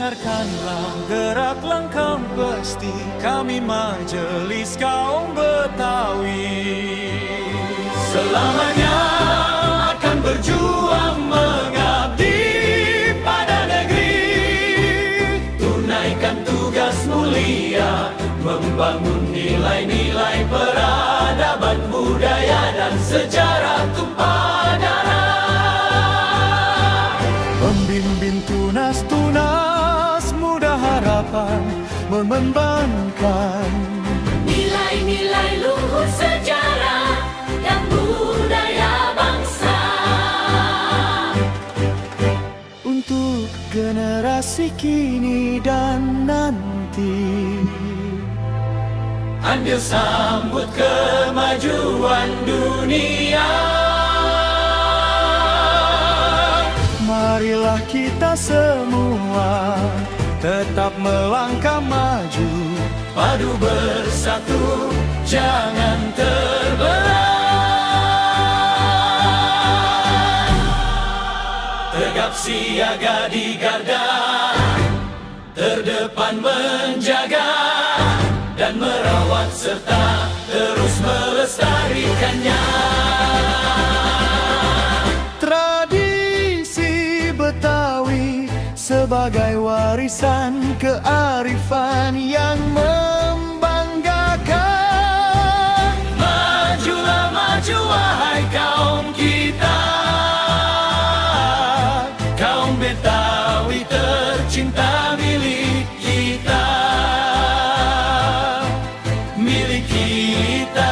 Dengarkanlah gerak langkah pasti kami Majelis Kaum Betawi. Selamanya akan berjuang mengabdi pada negeri, tunaikan tugas mulia, membangun nilai-nilai peradaban, budaya dan sejarah tumpah darah. Membimbing tunas-tunas muda harapan, mengembangkan nilai-nilai luhur sejarah dan budaya bangsa untuk generasi kini dan nanti. Andil sambut kemajuan dunia. Marilah kita semua tetap melangkah maju, padu bersatu, jangan terbelah. Tegap siaga di garda, terdepan menjaga dan merawat serta terus melestarikannya. Tradisi Betawi sebagai warisan kearifan yang membanggakan. Majulah maju wahai kaum kita, kaum Betawi tercinta milik kita, milik kita.